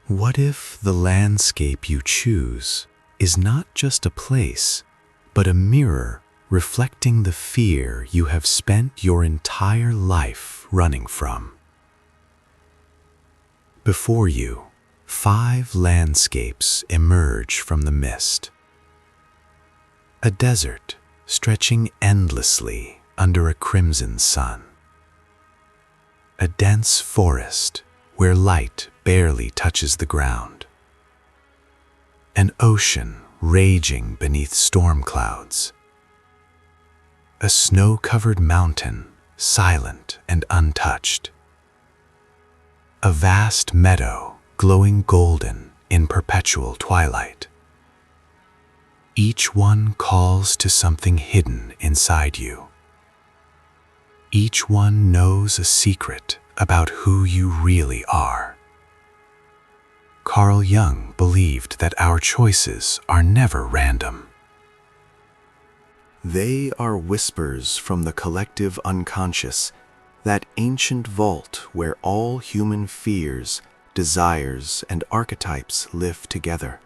What if the landscape you choose is not just a place, but a mirror reflecting the fear you have spent your entire life running from? Before you, 5 landscapes emerge from the mist. A desert stretching endlessly under a crimson sun. A dense forest where light barely touches the ground. An ocean raging beneath storm clouds. A snow-covered mountain, silent and untouched. A vast meadow glowing golden in perpetual twilight. Each one calls to something hidden inside you. Each one knows a secret about who you really are. Carl Jung believed that our choices are never random. They are whispers from the collective unconscious, that ancient vault where all human fears, desires, and archetypes live together.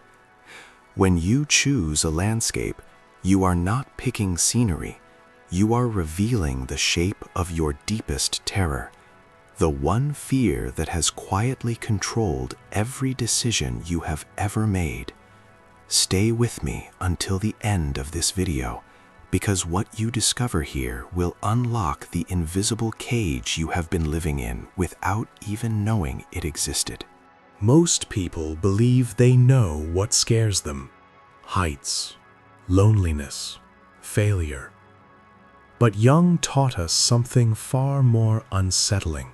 When you choose a landscape, you are not picking scenery. You are revealing the shape of your deepest terror, the one fear that has quietly controlled every decision you have ever made. Stay with me until the end of this video, because what you discover here will unlock the invisible cage you have been living in without even knowing it existed. Most people believe they know what scares them: heights, loneliness, failure. But Jung taught us something far more unsettling.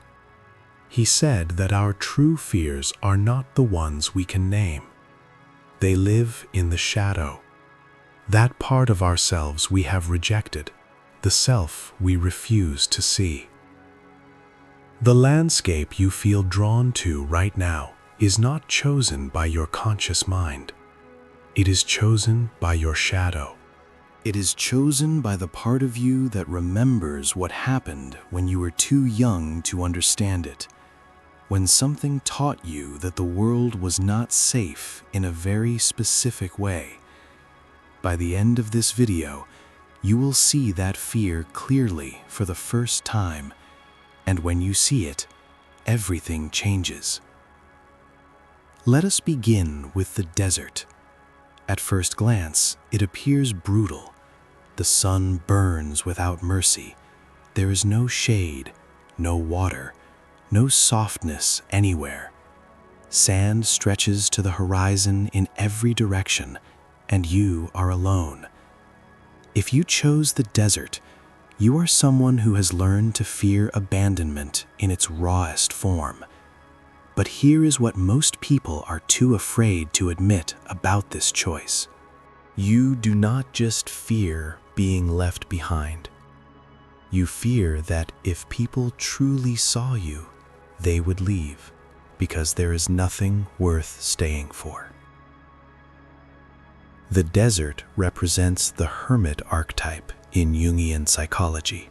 He said that our true fears are not the ones we can name. They live in the shadow. That part of ourselves we have rejected, the self we refuse to see. The landscape you feel drawn to right now is not chosen by your conscious mind. It is chosen by your shadow. It is chosen by the part of you that remembers what happened when you were too young to understand it, when something taught you that the world was not safe in a very specific way. By the end of this video, you will see that fear clearly for the first time, and when you see it, everything changes. Let us begin with the desert. At first glance, it appears brutal. The sun burns without mercy. There is no shade, no water, no softness anywhere. Sand stretches to the horizon in every direction, and you are alone. If you chose the desert, you are someone who has learned to fear abandonment in its rawest form. But here is what most people are too afraid to admit about this choice. You do not just fear being left behind. You fear that if people truly saw you, they would leave, because there is nothing worth staying for. The desert represents the hermit archetype in Jungian psychology.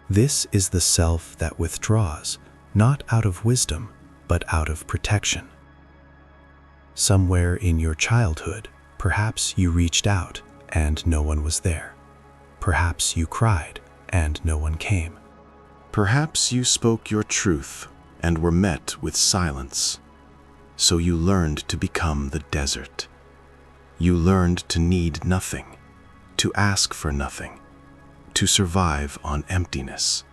This is the self that withdraws, not out of wisdom, but out of protection. Somewhere in your childhood, perhaps you reached out and no one was there. Perhaps you cried and no one came. Perhaps you spoke your truth and were met with silence. So you learned to become the desert. You learned to need nothing, to ask for nothing, to survive on emptiness.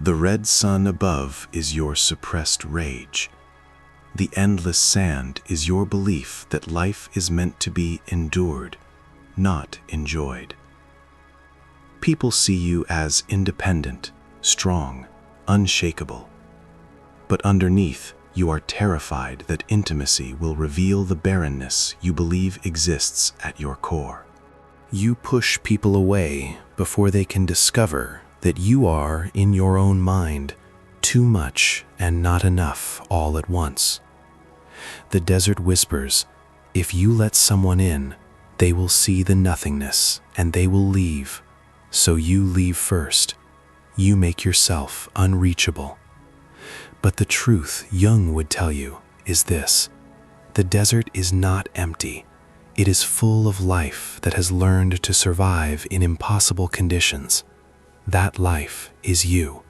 The red sun above is your suppressed rage. The endless sand is your belief that life is meant to be endured, not enjoyed. People see you as independent, strong, unshakable. But underneath, you are terrified that intimacy will reveal the barrenness you believe exists at your core. You push people away before they can discover that you are, in your own mind, too much and not enough all at once. The desert whispers, if you let someone in, they will see the nothingness and they will leave. So you leave first. You make yourself unreachable. But the truth Jung would tell you is this: the desert is not empty. It is full of life that has learned to survive in impossible conditions. That life is you.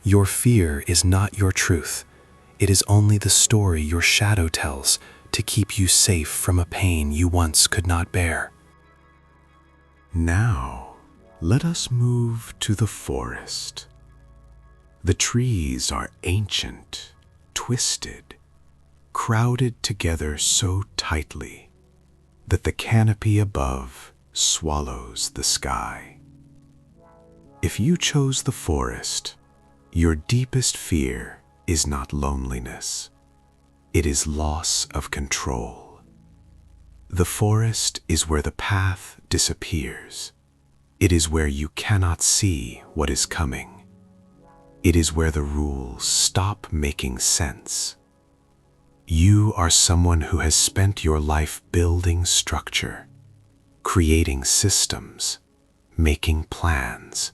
Your fear is not your truth. It is only the story your shadow tells to keep you safe from a pain you once could not bear. Now, let us move to the forest. The trees are ancient, twisted, crowded together so tightly that the canopy above swallows the sky. If you chose the forest, your deepest fear is not loneliness. It is loss of control. The forest is where the path disappears. It is where you cannot see what is coming. It is where the rules stop making sense. You are someone who has spent your life building structure, creating systems, making plans,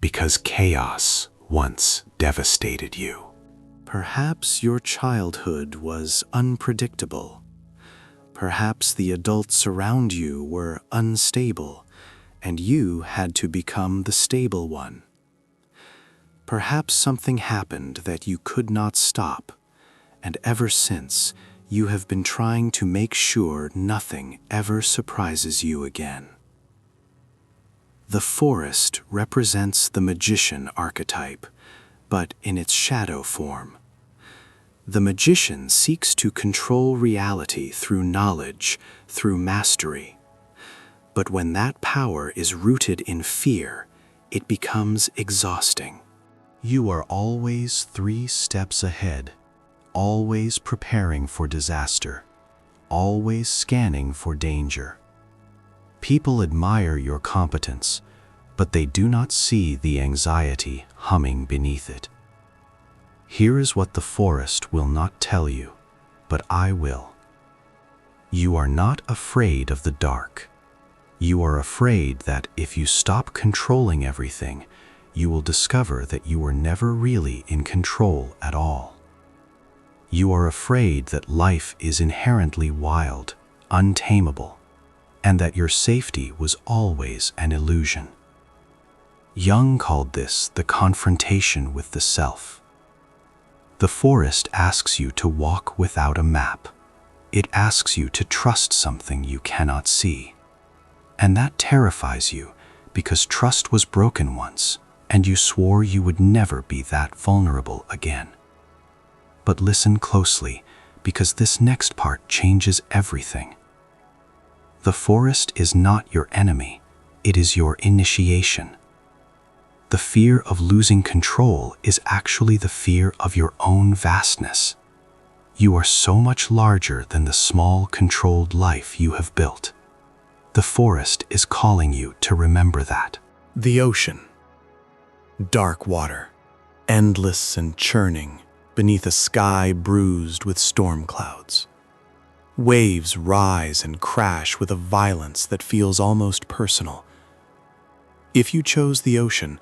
because chaos once devastated you. Perhaps your childhood was unpredictable. Perhaps the adults around you were unstable, and you had to become the stable one. Perhaps something happened that you could not stop, and ever since, you have been trying to make sure nothing ever surprises you again. The forest represents the magician archetype, but in its shadow form. The magician seeks to control reality through knowledge, through mastery. But when that power is rooted in fear, it becomes exhausting. You are always 3 steps ahead, always preparing for disaster, always scanning for danger. People admire your competence, but they do not see the anxiety humming beneath it. Here is what the forest will not tell you, but I will. You are not afraid of the dark. You are afraid that if you stop controlling everything, you will discover that you were never really in control at all. You are afraid that life is inherently wild, untamable, and that your safety was always an illusion. Jung called this the confrontation with the self. The forest asks you to walk without a map. It asks you to trust something you cannot see. And that terrifies you because trust was broken once, and you swore you would never be that vulnerable again. But listen closely, because this next part changes everything. The forest is not your enemy, it is your initiation. The fear of losing control is actually the fear of your own vastness. You are so much larger than the small, controlled life you have built. The forest is calling you to remember that. The ocean. Dark water, endless and churning, beneath a sky bruised with storm clouds. Waves rise and crash with a violence that feels almost personal. If you chose the ocean,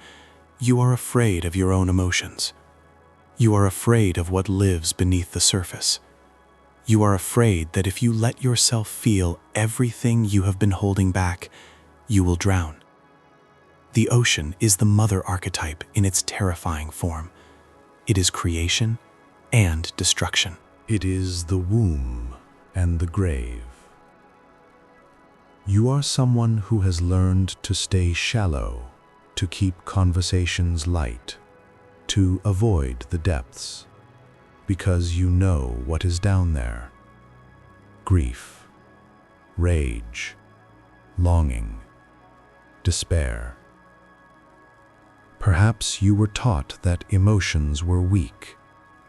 you are afraid of your own emotions. You are afraid of what lives beneath the surface. You are afraid that if you let yourself feel everything you have been holding back, you will drown. The ocean is the mother archetype in its terrifying form. It is creation and destruction. It is the womb and the grave. You are someone who has learned to stay shallow, to keep conversations light, to avoid the depths, because you know what is down there. Grief, rage, longing, despair. Perhaps you were taught that emotions were weak,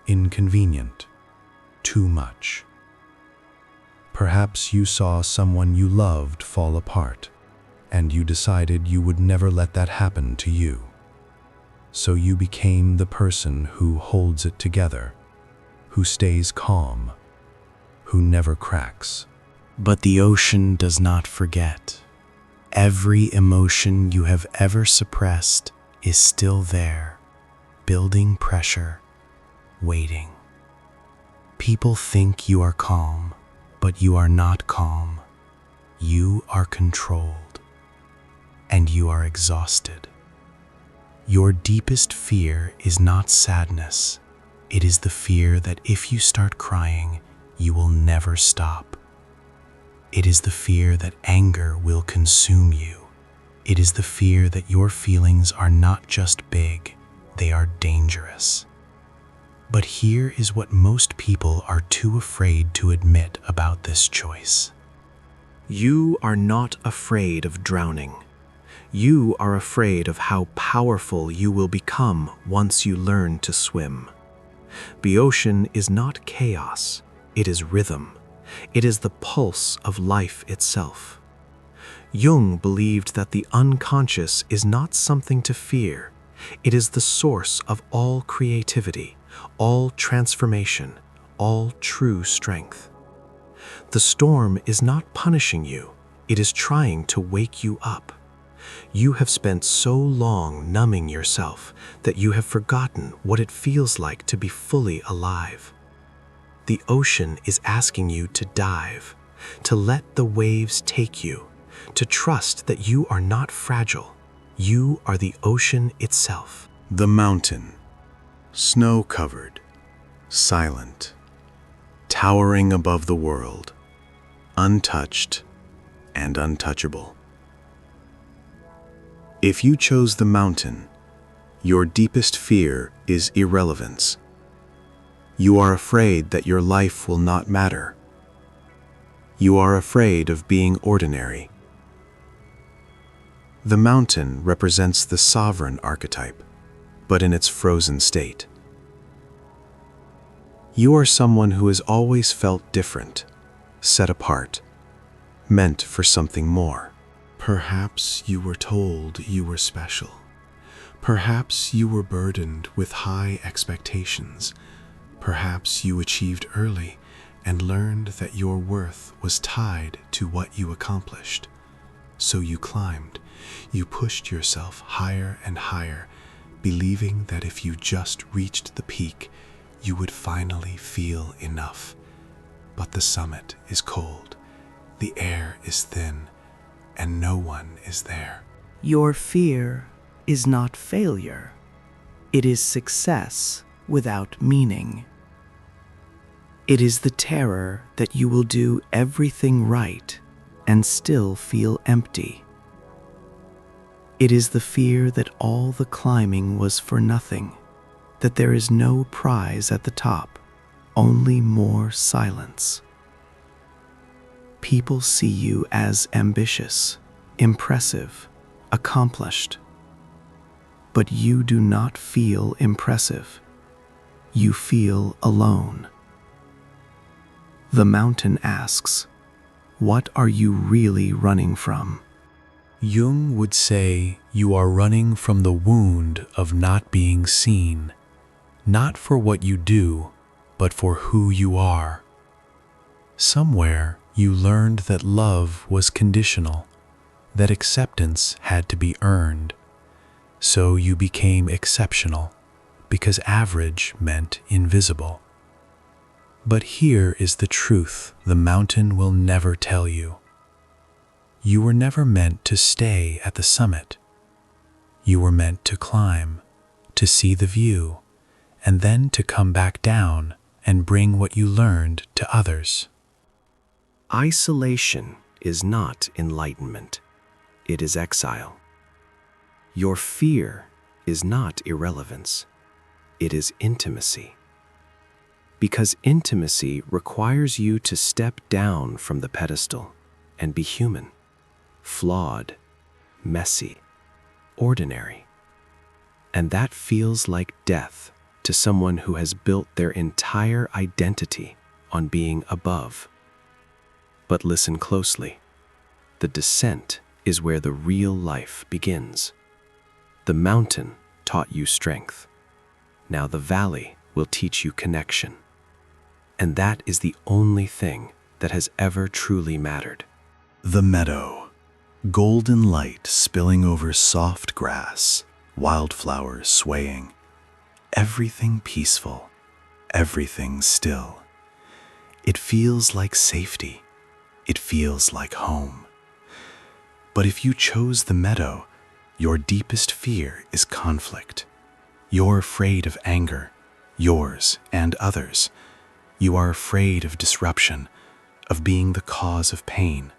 inconvenient, too much. Perhaps you saw someone you loved fall apart, and you decided you would never let that happen to you. So you became the person who holds it together, who stays calm, who never cracks. But the ocean does not forget. Every emotion you have ever suppressed is still there, building pressure, waiting. People think you are calm, but you are not calm. You are controlled, and you are exhausted. Your deepest fear is not sadness. It is the fear that if you start crying, you will never stop. It is the fear that anger will consume you. It is the fear that your feelings are not just big, they are dangerous. But here is what most people are too afraid to admit about this choice. You are not afraid of drowning. You are afraid of how powerful you will become once you learn to swim. The ocean is not chaos, it is rhythm. It is the pulse of life itself. Jung believed that the unconscious is not something to fear. It is the source of all creativity, all transformation, all true strength. The storm is not punishing you, it is trying to wake you up. You have spent so long numbing yourself that you have forgotten what it feels like to be fully alive. The ocean is asking you to dive, to let the waves take you, to trust that you are not fragile. You are the ocean itself. The mountain, snow-covered, silent, towering above the world, untouched and untouchable. If you chose the mountain, your deepest fear is irrelevance. You are afraid that your life will not matter. You are afraid of being ordinary. The mountain represents the sovereign archetype, but in its frozen state. You are someone who has always felt different, set apart, meant for something more. Perhaps you were told you were special. Perhaps you were burdened with high expectations. Perhaps you achieved early and learned that your worth was tied to what you accomplished. So you climbed. You pushed yourself higher and higher, believing that if you just reached the peak, you would finally feel enough. But the summit is cold, the air is thin, and no one is there. Your fear is not failure. It is success without meaning. It is the terror that you will do everything right and still feel empty. It is the fear that all the climbing was for nothing, that there is no prize at the top, only more silence. People see you as ambitious, impressive, accomplished. But you do not feel impressive. You feel alone. The mountain asks, what are you really running from? Jung would say you are running from the wound of not being seen, not for what you do, but for who you are. Somewhere you learned that love was conditional, that acceptance had to be earned. So you became exceptional, because average meant invisible. But here is the truth the mountain will never tell you. You were never meant to stay at the summit. You were meant to climb, to see the view, and then to come back down and bring what you learned to others. Isolation is not enlightenment. It is exile. Your fear is not irrelevance. It is intimacy. Because intimacy requires you to step down from the pedestal and be human, flawed, messy, ordinary. And that feels like death to someone who has built their entire identity on being above. But listen closely. The descent is where the real life begins. The mountain taught you strength. Now the valley will teach you connection. And that is the only thing that has ever truly mattered. The meadow, golden light spilling over soft grass, wildflowers swaying, everything peaceful, everything still. It feels like safety. It feels like home. But if you chose the meadow, your deepest fear is conflict. You're afraid of anger, yours and others. You are afraid of disruption, of being the cause of pain,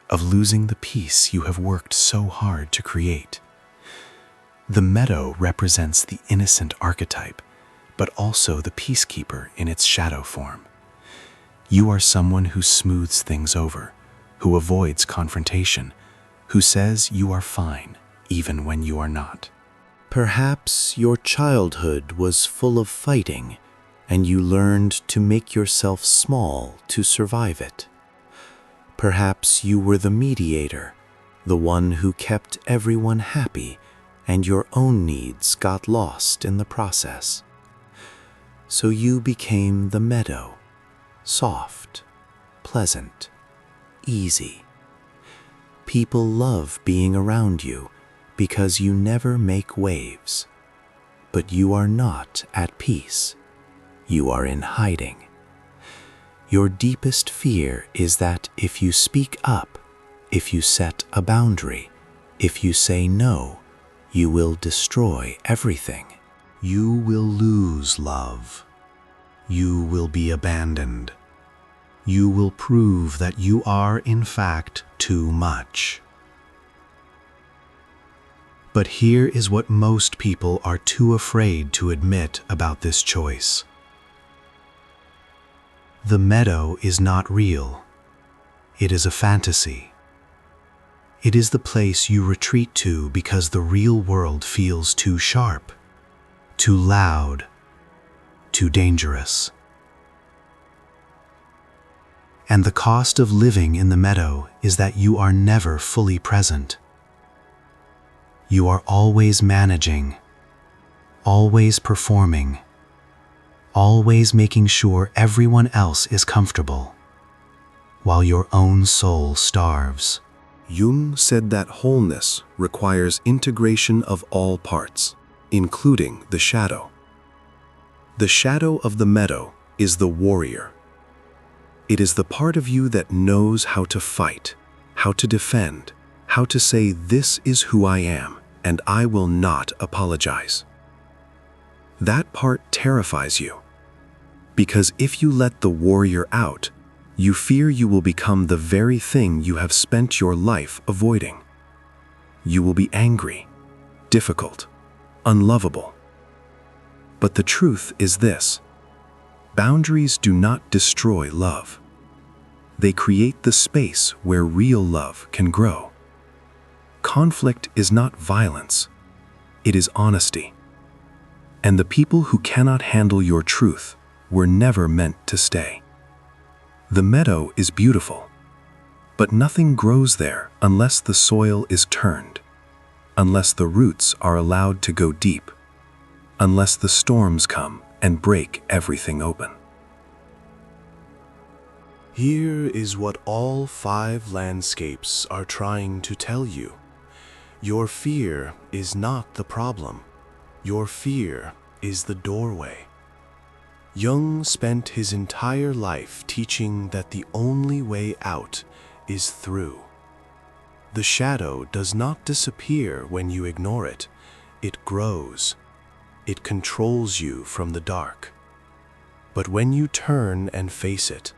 of losing the peace you have worked so hard to create. The meadow represents the innocent archetype, but also the peacekeeper in its shadow form. You are someone who smooths things over, who avoids confrontation, who says you are fine even when you are not. Perhaps your childhood was full of fighting, and you learned to make yourself small to survive it. Perhaps you were the mediator, the one who kept everyone happy, and your own needs got lost in the process. So you became the meadow, soft, pleasant, easy. People love being around you because you never make waves. But you are not at peace. You are in hiding. Your deepest fear is that if you speak up, if you set a boundary, if you say no, you will destroy everything. You will lose love. You will be abandoned. You will prove that you are, in fact, too much. But here is what most people are too afraid to admit about this choice. The meadow is not real. It is a fantasy. It is the place you retreat to because the real world feels too sharp, too loud, too dangerous. And the cost of living in the meadow is that you are never fully present. You are always managing, always performing, always making sure everyone else is comfortable, while your own soul starves. Jung said that wholeness requires integration of all parts, including the shadow. The shadow of the meadow is the warrior. It is the part of you that knows how to fight, how to defend, how to say, "This is who I am, and I will not apologize." That part terrifies you, because if you let the warrior out, you fear you will become the very thing you have spent your life avoiding. You will be angry, difficult, unlovable. But the truth is this: boundaries do not destroy love. They create the space where real love can grow. Conflict is not violence, it is honesty. And the people who cannot handle your truth were never meant to stay. The meadow is beautiful, but nothing grows there unless the soil is turned, unless the roots are allowed to go deep, unless the storms come and break everything open. Here is what all 5 landscapes are trying to tell you. Your fear is not the problem. Your fear is the doorway. Jung spent his entire life teaching that the only way out is through. The shadow does not disappear when you ignore it. It grows. It controls you from the dark. But when you turn and face it,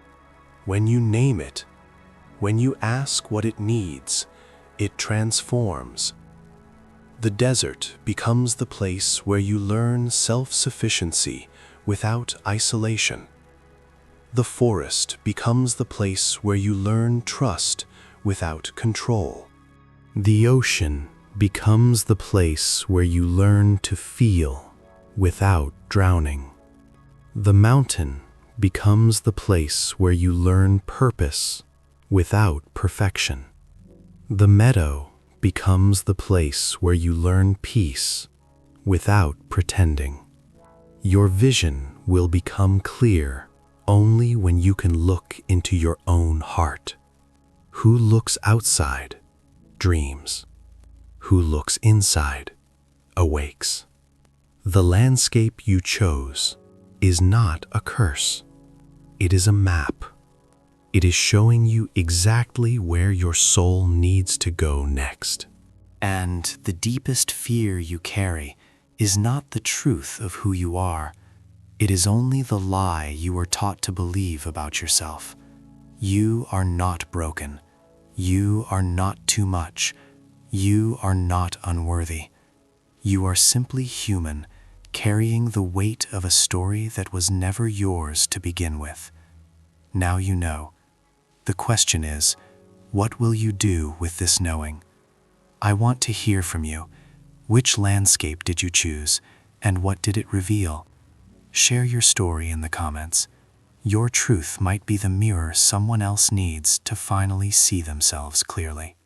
when you name it, when you ask what it needs, it transforms. The desert becomes the place where you learn self-sufficiency without isolation. The forest becomes the place where you learn trust without control. The ocean becomes the place where you learn to feel without drowning. The mountain becomes the place where you learn purpose without perfection. The meadow becomes the place where you learn peace without pretending. Your vision will become clear only when you can look into your own heart. Who looks outside dreams. Who looks inside awakes. The landscape you chose is not a curse. It is a map. It is showing you exactly where your soul needs to go next. And the deepest fear you carry is not the truth of who you are. It is only the lie you were taught to believe about yourself. You are not broken. You are not too much. You are not unworthy. You are simply human, carrying the weight of a story that was never yours to begin with. Now you know. The question is, what will you do with this knowing? I want to hear from you. Which landscape did you choose, and what did it reveal? Share your story in the comments. Your truth might be the mirror someone else needs to finally see themselves clearly.